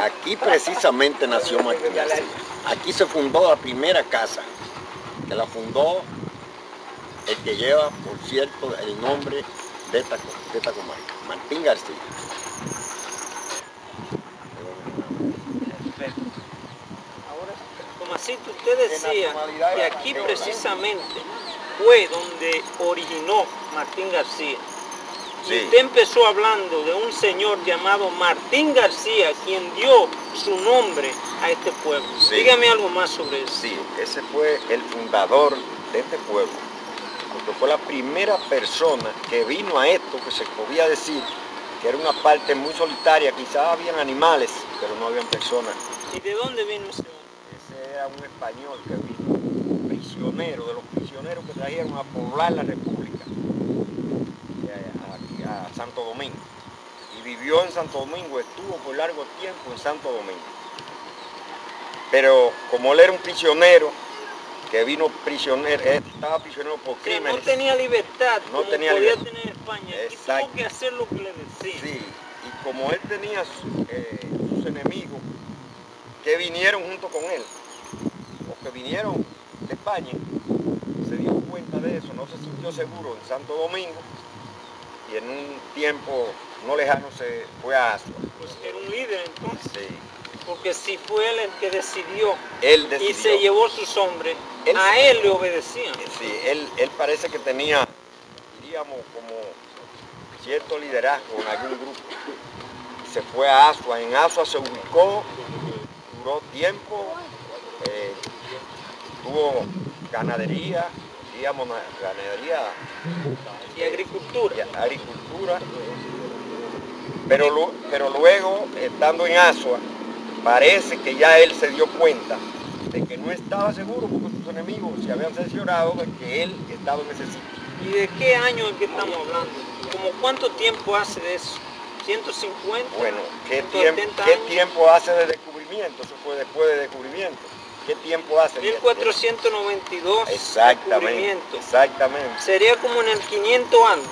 Aquí precisamente nació Martín García. Aquí se fundó la primera casa, que la fundó el que lleva, por cierto, el nombre de esta comarca, Martín García. Perfecto. Ahora, como así usted decía, que aquí precisamente fue donde originó Martín García. Sí. Y usted empezó hablando de un señor llamado Martín García, quien dio su nombre a este pueblo. Sí. Dígame algo más sobre eso. Sí, ese fue el fundador de este pueblo, porque fue la primera persona que vino a esto, que se podía decir que era una parte muy solitaria. Quizás habían animales, pero no habían personas. ¿Y de dónde vino ese hombre? Ese era un español que vino, prisionero, de los prisioneros que trajeron a poblar la República, aquí a Santo Domingo. Y vivió en Santo Domingo, estuvo por largo tiempo en Santo Domingo. Pero como él era un prisionero, que vino prisionero, estaba prisionero por crímenes. No tenía libertad, no como tenía podía libertad. tener España. Exacto. Y tuvo que hacer lo que le decían. Sí, y como él tenía sus enemigos que vinieron junto con él, o que vinieron de España, se dio cuenta de eso, no se sintió seguro en Santo Domingo, y en un tiempo no lejano se fue a Asua. Pues era un líder entonces. Sí. Porque si fue él el que decidió, Él decidió. Y se llevó sus hombres, a él le obedecían. Sí, él parece que tenía, diríamos, como cierto liderazgo en algún grupo. Se fue a Asua, en Asua se ubicó, duró tiempo, tuvo ganadería, digamos, ganadería Y agricultura. Pero luego, estando en Asua, parece que ya él se dio cuenta de que no estaba seguro porque sus enemigos se habían cerciorado de que él estaba en ese sitio. ¿Y de qué año es que estamos hablando? ¿Como cuánto tiempo hace de eso? ¿150? Bueno, ¿qué 170 años? tiempo hace de descubrimiento? Eso fue después de descubrimiento. ¿Qué tiempo hace? 1492. Exactamente, exactamente. Sería como en el 500 años.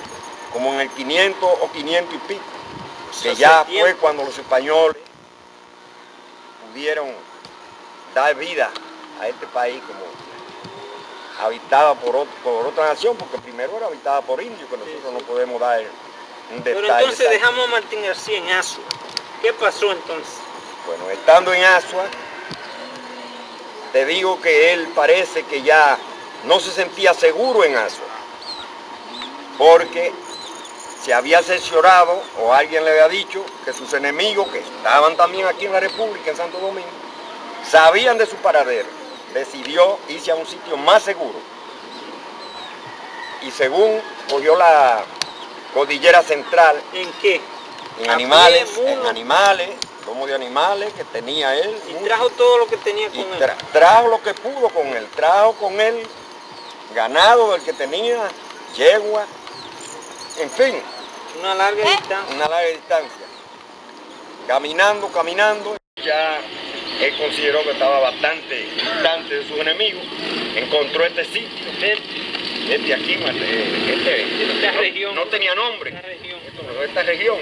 Como en el 500 o 500 y pico. Que Hace ya tiempo. fue cuando los españoles pudieron dar vida a este país como habitada por otra nación, porque primero era habitada por indios, que nosotros no podemos dar un detalle. Pero entonces exacto. dejamos a Martín García en Asua. ¿Qué pasó entonces? Bueno, estando en Asua, te digo que él parece que ya no se sentía seguro en Asua, porque se había cerciorado, o alguien le había dicho, que sus enemigos, que estaban también aquí en la República, en Santo Domingo, sabían de su paradero. Decidió irse a un sitio más seguro. Y según cogió la cordillera central. ¿En qué? En animales, lomo de animales que tenía él. Y trajo todo lo que tenía con él. Trajo lo que pudo con él. Trajo con él ganado del que tenía, yegua, en fin. Una larga distancia. Una larga distancia. Caminando, ya él consideró que estaba bastante distante de sus enemigos. Encontró este sitio, este aquí, esta región. No tenía nombre. Esta región.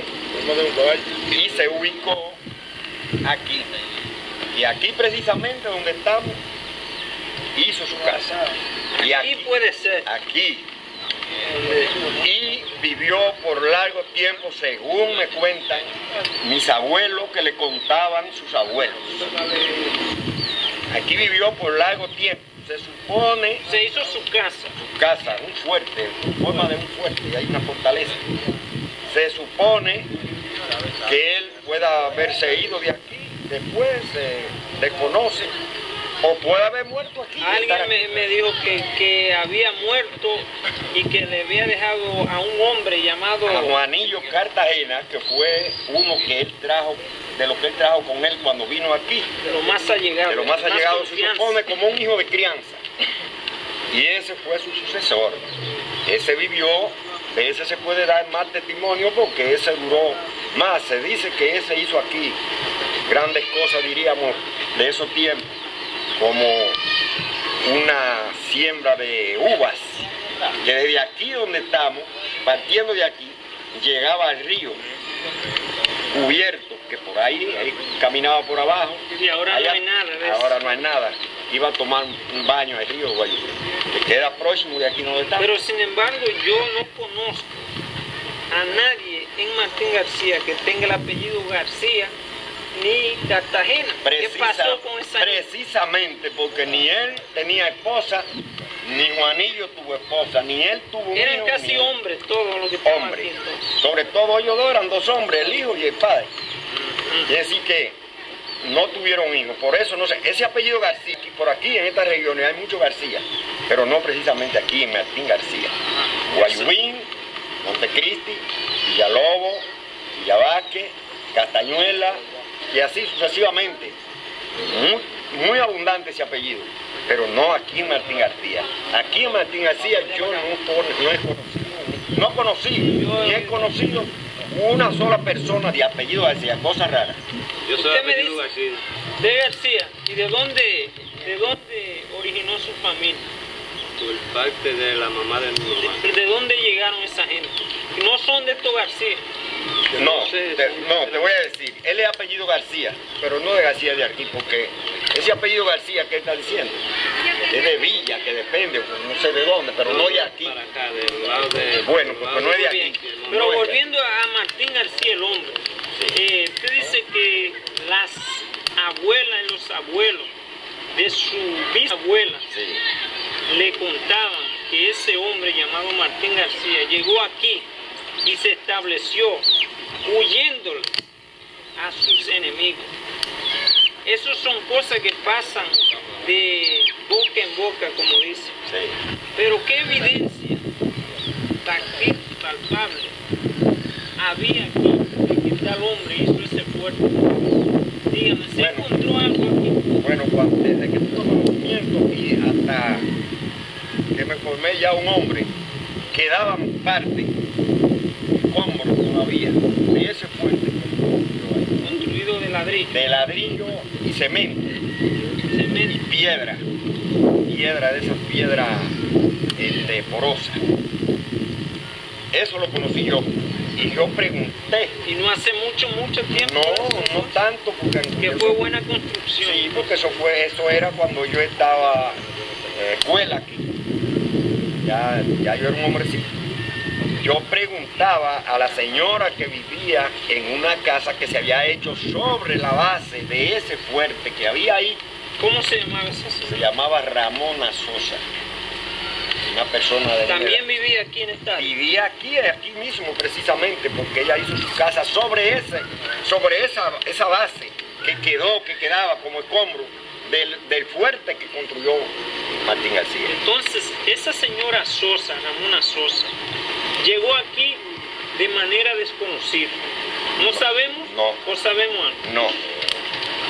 Y se ubicó aquí. Y aquí precisamente donde estamos, hizo su casa. Y aquí puede ser. Aquí. Y vivió por largo tiempo, según me cuentan mis abuelos, que le contaban sus abuelos. Aquí vivió por largo tiempo. Se supone... Se hizo su casa. Su casa, un fuerte, en forma de un fuerte, y hay una fortaleza. Se supone que él pueda haberse ido de aquí, después se desconoce, o puede haber muerto aquí. Alguien me dijo que había muerto y que le había dejado a un hombre llamado... A Juanillo Cartagena, que fue uno que él trajo, de lo que él trajo con él cuando vino aquí. De lo más allegado. De lo más allegado, se supone como un hijo de crianza. Y ese fue su sucesor. Ese vivió, de ese se puede dar más testimonio porque ese duró más. Se dice que ese hizo aquí grandes cosas, diríamos, de esos tiempos, como una siembra de uvas, que desde aquí donde estamos, partiendo de aquí, llegaba al río, cubierto, que por ahí, él caminaba por abajo. Y ahora allá, no hay nada de eso. Ahora no hay nada. Iba a tomar un baño al río Guayubín, que queda próximo de aquí donde está. Pero sin embargo, yo no conozco a nadie en Martín García que tenga el apellido García ni Cartagena. ¿Qué pasó con esa gente? Precisamente porque ni él tenía esposa, ni Juanillo tuvo esposa, ni él tuvo un hijo. Eran casi hombres todos los que estaban aquí entonces. Sobre todo ellos dos eran dos hombres, el hijo y el padre. Es decir que no tuvieron hijos. Por eso no sé, ese apellido García, por aquí en estas regiones hay muchos García, pero no precisamente aquí en Martín García. Guayubín, Montecristi, Villalobos, Villavaque, Castañuela y así sucesivamente. Muy abundante ese apellido, pero no aquí en Martín García. Aquí en Martín García yo no conocí, ni he conocido una sola persona de apellido García, cosa rara. Yo soy Usted me apellido dice García. de García, ¿y de dónde originó su familia? Por parte de la mamá de mi mamá. ¿De dónde llegaron esa gente? No son de estos García. No, te voy a decir, él es apellido García, pero no de García de aquí, porque ese apellido García que está diciendo es de Villa, que depende, no sé de dónde, pero no de aquí. Para acá, del lado de... Bueno, porque no es de aquí. Pero No es de volviendo a Martín García, el hombre, usted dice que las abuelas y los abuelos de su bisabuela Sí. le contaban que ese hombre llamado Martín García llegó aquí y se estableció huyéndole a sus enemigos. Esas son cosas que pasan de boca en boca, como dice. Sí. Pero ¿qué evidencia tangible, palpable había aquí de que tal hombre hizo ese fuerte? Dígame, ¿se encontró algo aquí? Bueno, desde que tuve conocimiento y hasta que me formé ya un hombre, quedaban parte, escombros todavía, de ese fuerte Construido de ladrillo. de ladrillo y cemento. Cemento. Y piedra de esas piedras porosas. Eso lo conocí yo. Y yo pregunté. Y no hace mucho tiempo. No tanto, porque Que fue buena construcción. Sí, porque eso era cuando yo estaba escuela aquí. Ya yo era un hombrecito. Yo preguntaba a la señora que vivía en una casa que se había hecho sobre la base de ese fuerte que había ahí. ¿Cómo se llamaba esa señora? Se llamaba Ramona Sosa. Una persona de... También vivía aquí en esta área. Vivía aquí mismo precisamente, porque ella hizo su casa sobre esa base que quedaba como escombro del fuerte que construyó Martín García. Entonces, esa señora Sosa, Ramona Sosa, llegó aquí de manera desconocida. ¿No sabemos? No. ¿O sabemos algo? No.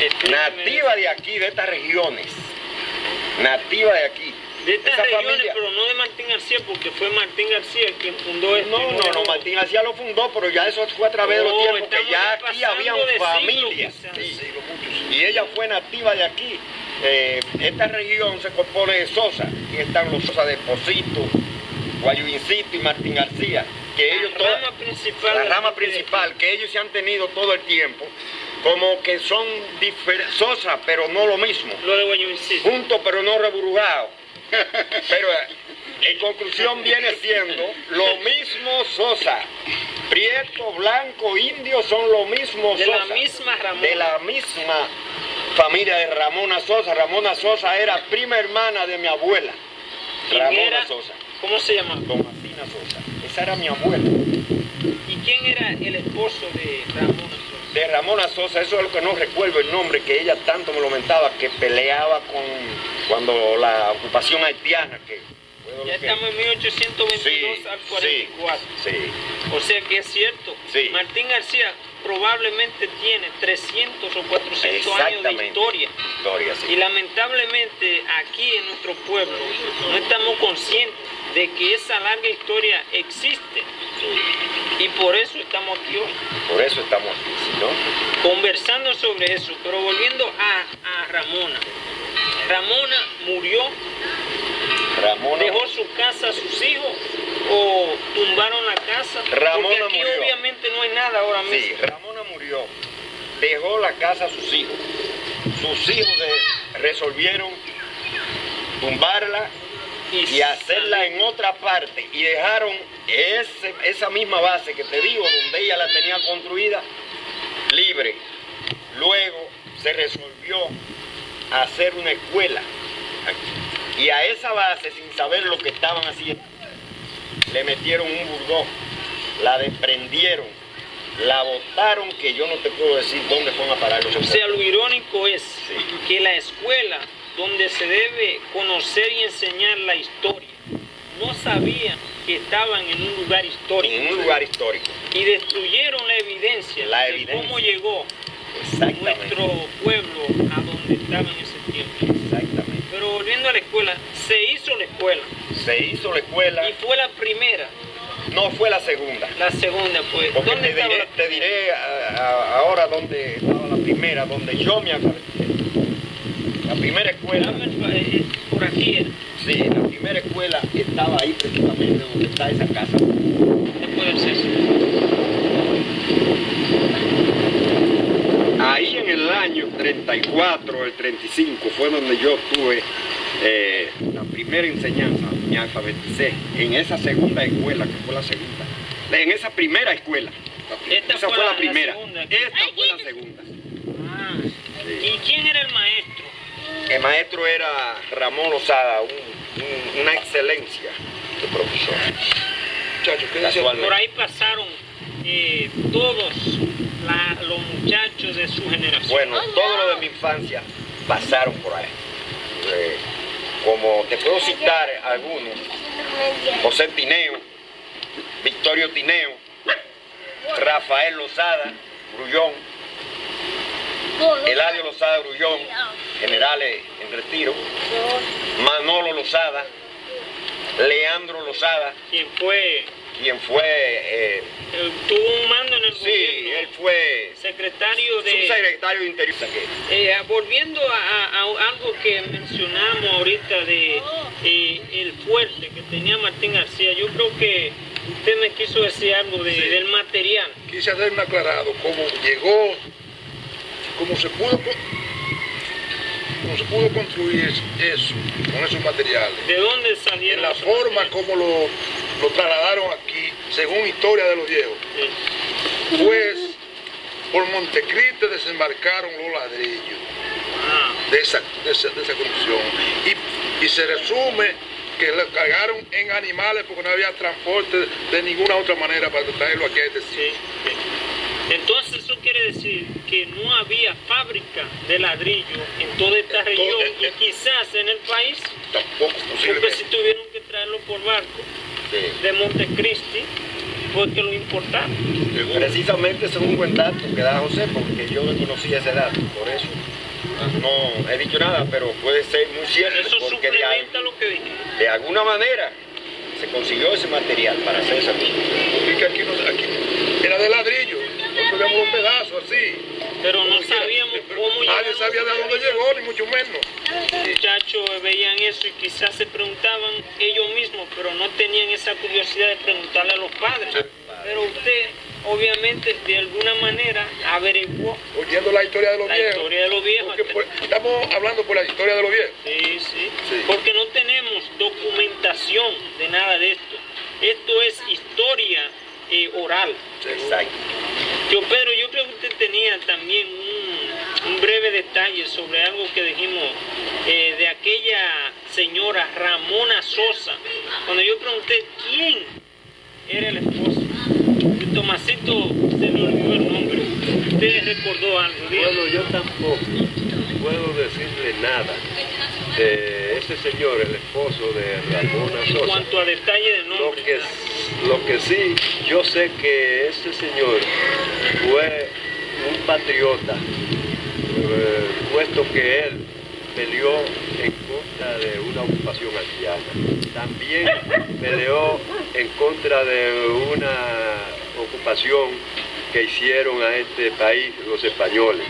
Explíqueme Nativa de aquí, de estas regiones. Nativa de aquí. de estas esa regiones, familia- pero no de Martín García, porque fue Martín García quien fundó esto. No, Martín García lo fundó, pero ya eso fue a través de los tiempos que estamos ya pasando aquí habían de siglos, familias. quizás. Sí, y ella fue nativa de aquí. Esta región se compone de Sosa, y están los Sosa de Esposito, Guayubincito y Martín García, que ellos la rama principal, que ellos se han tenido todo el tiempo, como que son Sosa, pero no lo mismo, Lo de Guayubincito. juntos pero no reburugados. Pero en conclusión viene siendo lo mismo Sosa. Prieto, blanco, indio son lo mismo De Sosa. la misma Ramona. De la misma familia de Ramona Sosa. Ramona Sosa era prima hermana de mi abuela. ¿Quién Ramona era? Sosa. ¿Cómo se llamaba? Tomasina Sosa. Esa era mi abuela. ¿Y quién era el esposo de Ramona Sosa? De Ramona Sosa, eso es lo que no recuerdo el nombre, que ella tanto me lo mentaba, que peleaba cuando la ocupación haitiana, que fue lo Ya que- estamos en 1822 Sí, al 44. Sí. O sea que es cierto. Sí. Martín García probablemente tiene 300 o 400 años de historia. Historia, sí. Y lamentablemente aquí en nuestro pueblo no estamos conscientes de que esa larga historia existe. Y por eso estamos aquí hoy, Por eso estamos aquí, ¿sí, no? conversando sobre eso. Pero volviendo a Ramona. Ramona murió, Ramona, dejó su casa a sus hijos o tumbaron la casa. Ramona Porque aquí murió. obviamente no hay nada ahora mismo. Sí, Ramona murió. dejó la casa a sus hijos. Sus hijos resolvieron tumbarla y hacerla en otra parte, y dejaron esa misma base que te digo, donde ella la tenía construida, libre. Luego se resolvió hacer una escuela aquí, y a esa base, sin saber lo que estaban haciendo, le metieron un bulldozer, la desprendieron, la botaron, que yo no te puedo decir dónde fueron a parar. O sea, lo irónico es que la escuela donde se debe conocer y enseñar la historia, no sabían que estaban en un lugar histórico. En un lugar histórico. Y destruyeron la evidencia de cómo llegó nuestro pueblo a donde estaba en ese tiempo. Exactamente. Pero volviendo a la escuela, se hizo la escuela. Se hizo la escuela. Y fue la primera. No, fue la segunda. La segunda, pues. Porque ¿Dónde estaba la te diré ahora dónde estaba la primera, donde yo me alfabeticé. La primera escuela. Por aquí era. Sí, la primera escuela estaba ahí precisamente donde está esa casa. Después del César. Ahí en el año 34, el 35, fue donde yo tuve la primera enseñanza, me alfabeticé en esa segunda escuela, que fue la segunda. En esa primera escuela. Esa fue la primera. Esta fue la segunda. Ah. ¿Y quién era el maestro? El maestro era Ramón Lozada, una excelencia de profesor. Muchachos, por ahí pasaron todos los muchachos de su generación. Bueno, todo lo de mi infancia pasaron por ahí. Como te puedo citar algunos: José Tineo, Victorio Tineo, Rafael Lozada, Grullón, Eladio Lozada Grullón, generales en retiro, Manolo Lozada, Leandro Lozada, quien fue tuvo un mando en el gobierno. Sí, él fue secretario de subsecretario de Interior. Volviendo a algo que mencionamos ahorita de el fuerte que tenía Martín García, yo creo que usted me quiso decir algo del material. Quise hacer un aclarado, cómo llegó, cómo se pudo construir eso, con esos materiales. ¿De dónde salieron? En la forma como lo trasladaron aquí, según historia de los viejos. Sí. Pues por Montecristi desembarcaron los ladrillos de esa construcción. Y se resume que lo cargaron en animales porque no había transporte de ninguna otra manera para traerlo aquí a este sitio. Sí. Entonces eso quiere decir que no había fábrica de ladrillo en toda esta región y quizás en el país. Tampoco posiblemente. Porque si tuvieron que traerlo por barco de Montecristi, fue que lo importaron. Precisamente ese es un buen dato que da José, porque yo no conocía ese dato, por eso no he dicho nada, pero puede ser muy cierto. Eso porque suplementa lo que dije. De alguna manera se consiguió ese material para hacer esa misma. Porque aquí era de ladrillo, nosotros veíamos un pedazo así. Pero no sabíamos cómo llegar. Nadie sabía de dónde llegó, ni mucho menos. Los muchachos veían eso y quizás se preguntaban ellos mismos, pero no tenían esa curiosidad de preguntarle a los padres. Pero usted, obviamente, de alguna manera averiguó. Oyendo la historia de los viejos. La historia de los viejos. Estamos hablando por la historia de los viejos. Sí. Porque no tenemos documentación de nada de esto. Esto es historia oral. Exacto. Pedro, yo creo que usted tenía también un breve detalle sobre algo que dijimos de aquella señora Ramona Sosa. Cuando yo pregunté quién era el esposo, Tomasito se le olvidó el nombre. ¿Usted recordó algo? Bueno, yo tampoco puedo decirle nada de ese señor, el esposo de Ramona Sosa. En cuanto a detalle del nombre. Lo que sí, yo sé que ese señor fue un patriota, puesto que él peleó en contra de una ocupación haitiana. También peleó en contra de una ocupación que hicieron a este país los españoles.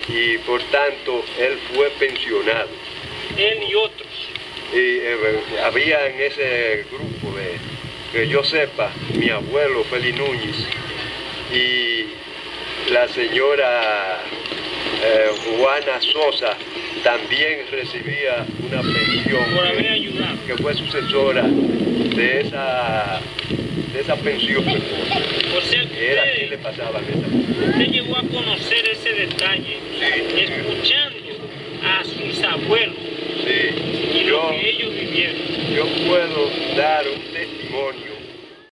Y por tanto, él fue pensionado. Él y otros. Y había en ese grupo, que yo sepa, mi abuelo Félix Núñez y la señora Juana Sosa también recibía una pensión por haber ayudado. que fue sucesora de esa pensión. O sea, que Era quien le pasaban esa pensión. usted llegó a conocer ese detalle, Sí. escuchando a sus abuelos Sí, y lo que ellos vivieron. yo puedo dar un